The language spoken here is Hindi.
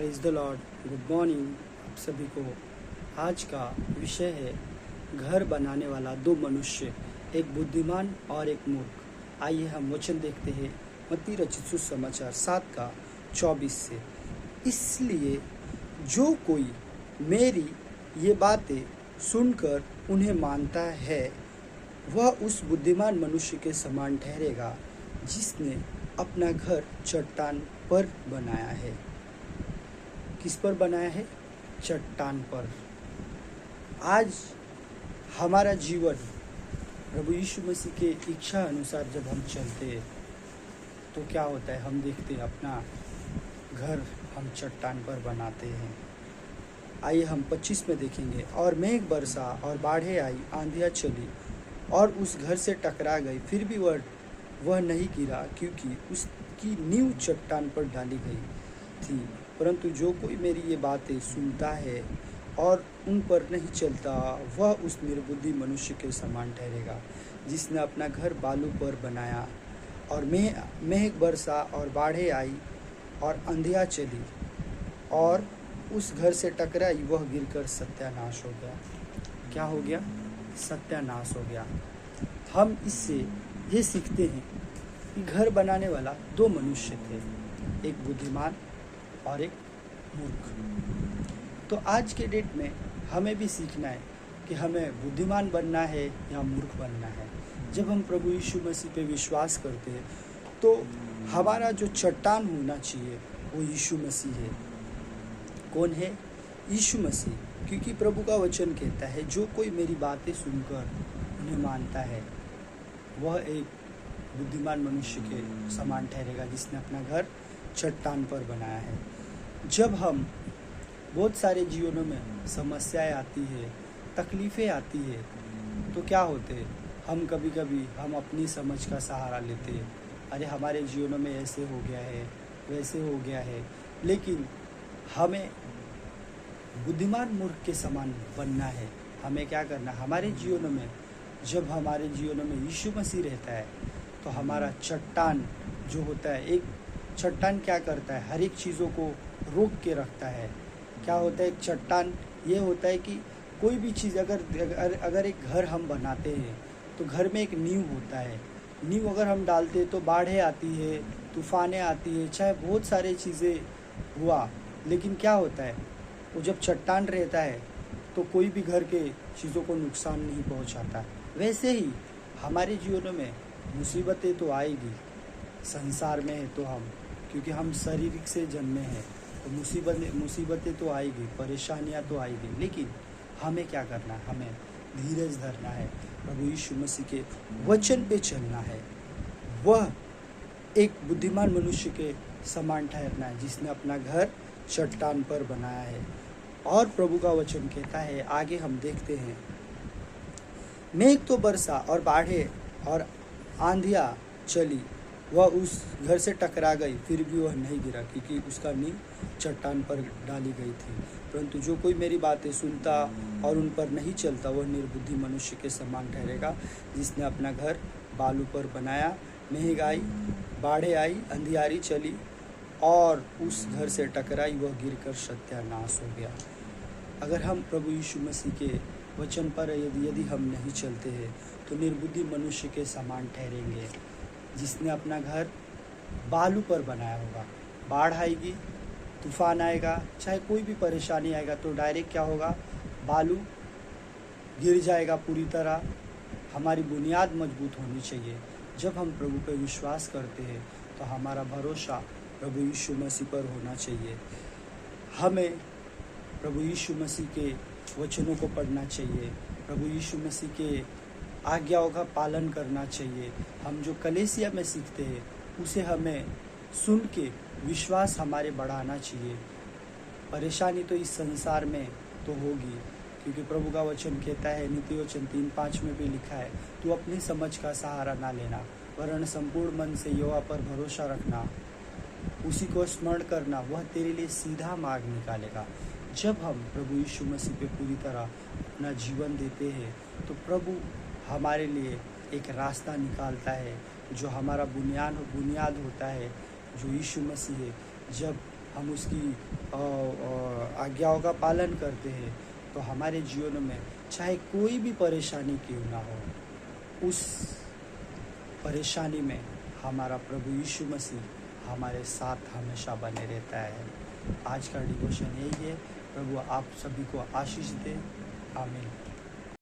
Praise the Lord. Good morning आप सभी को। आज का विषय है घर बनाने वाला दो मनुष्य, एक बुद्धिमान और एक मूर्ख। आइए हम वचन देखते हैं मत्ती रचित सुसमाचार 7:24 से। इसलिए जो कोई मेरी ये बातें सुनकर उन्हें मानता है वह उस बुद्धिमान मनुष्य के समान ठहरेगा जिसने अपना घर चट्टान पर बनाया है। किस पर बनाया है? चट्टान पर। आज हमारा जीवन प्रभु यीशु मसीह के इच्छा अनुसार जब हम चलते हैं तो क्या होता है, हम देखते हैं अपना घर हम चट्टान पर बनाते हैं। आइए हम 25 में देखेंगे। और मेघ बरसा और बाढ़ें आई, आंधियाँ चली और उस घर से टकरा गई, फिर भी वह नहीं गिरा क्योंकि उसकी नींव चट्टान पर डाली गई थी। परंतु जो कोई मेरी ये बातें सुनता है और उन पर नहीं चलता वह उस निर्बुद्धि मनुष्य के समान ठहरेगा जिसने अपना घर बालू पर बनाया। और मेघ बरसा और बाढ़ें आई और आंधियाँ चली और उस घर से टकराई, वह गिरकर सत्यानाश हो गया। क्या हो गया? सत्यानाश हो गया। हम इससे ये सीखते हैं कि घर बनाने वाला दो मनुष्य थे, एक बुद्धिमान और एक मूर्ख। तो आज के डेट में हमें भी सीखना है कि हमें बुद्धिमान बनना है या मूर्ख बनना है। जब हम प्रभु यीशु मसीह पे विश्वास करते हैं तो हमारा जो चट्टान होना चाहिए वो यीशु मसीह है। कौन है? यीशु मसीह। क्योंकि प्रभु का वचन कहता है जो कोई मेरी बातें सुनकर उन्हें मानता है वह एक बुद्धिमान मनुष्य के समान ठहरेगा जिसने अपना घर चट्टान पर बनाया है। जब हम बहुत सारे जीवनों में समस्याएं आती है, तकलीफ़ें आती है तो क्या होते हैं, हम कभी कभी हम अपनी समझ का सहारा लेते हैं। अरे हमारे जीवनों में ऐसे हो गया है, वैसे हो गया है। लेकिन हमें बुद्धिमान मूर्ख के समान बनना है। हमें क्या करना? हमारे जीवनों में जब हमारे जीवनों में यीशु मसीह रहता है तो हमारा चट्टान जो होता है, एक चट्टान क्या करता है? हर एक चीज़ों को रोक के रखता है। क्या होता है? एक चट्टान ये होता है कि कोई भी चीज़ अगर एक घर हम बनाते हैं तो घर में एक नींव होता है। नींव अगर हम डालते हैं तो बाढ़ें आती है, तूफानें आती है, चाहे बहुत सारी चीज़ें हुआ, लेकिन क्या होता है वो जब चट्टान रहता है तो कोई भी घर के चीज़ों को नुकसान नहीं पहुंचाता। वैसे ही हमारे जीवनों में मुसीबतें तो आएगी, संसार में है तो हम, क्योंकि हम शारीरिक से जन्मे हैं तो मुसीबतें तो आएगी, परेशानियां तो आएगी। लेकिन हमें क्या करना है? हमें धीरज धरना है, प्रभु यीशु मसीह के वचन पे चलना है। वह एक बुद्धिमान मनुष्य के समान ठहरना है जिसने अपना घर चट्टान पर बनाया है। और प्रभु का वचन कहता है, आगे हम देखते हैं, मेघ तो बरसा और बाढ़ें और आंधियाँ चली, वह उस घर से टकरा गई, फिर भी वह नहीं गिरा क्योंकि उसका नींव चट्टान पर डाली गई थी। परंतु जो कोई मेरी बातें सुनता और उन पर नहीं चलता वह निर्बुद्धि मनुष्य के समान ठहरेगा जिसने अपना घर बालू पर बनाया। मेघ आई, बाढ़ें आई, अंधियारी चली और उस घर से टकराई, वह गिरकर सत्यानाश हो गया। अगर हम प्रभु यीशु मसीह के वचन पर यदि हम नहीं चलते हैं तो निर्बुद्धि मनुष्य के समान ठहरेंगे जिसने अपना घर बालू पर बनाया होगा। बाढ़ आएगी, तूफान आएगा, चाहे कोई भी परेशानी आएगा तो डायरेक्ट क्या होगा? बालू गिर जाएगा पूरी तरह। हमारी बुनियाद मजबूत होनी चाहिए। जब हम प्रभु पर विश्वास करते हैं तो हमारा भरोसा प्रभु यीशु मसीह पर होना चाहिए। हमें प्रभु यीशु मसीह के वचनों को पढ़ना चाहिए, प्रभु यीशु मसीह के आज्ञाओं का पालन करना चाहिए। हम जो कलीसिया में सीखते हैं उसे हमें सुन के विश्वास हमारे बढ़ाना चाहिए। परेशानी तो इस संसार में तो होगी क्योंकि प्रभु का वचन कहता है, नीति वचन 3:5 में भी लिखा है, तू अपनी समझ का सहारा ना लेना वरन संपूर्ण मन से यहोवा पर भरोसा रखना, उसी को स्मरण करना, वह तेरे लिए सीधा मार्ग निकालेगा। जब हम प्रभु यीशु मसीह पे पूरी तरह अपना जीवन देते हैं तो प्रभु हमारे लिए एक रास्ता निकालता है जो हमारा बुनियाद होता है, जो यीशु मसीह है। जब हम उसकी आज्ञाओं का पालन करते हैं, तो हमारे जीवन में चाहे कोई भी परेशानी क्यों ना हो, उस परेशानी में हमारा प्रभु यीशु मसीह हमारे साथ हमेशा बने रहता है। आज का डिवोशन यही है। प्रभु आप सभी को आशीष दे। आमीन।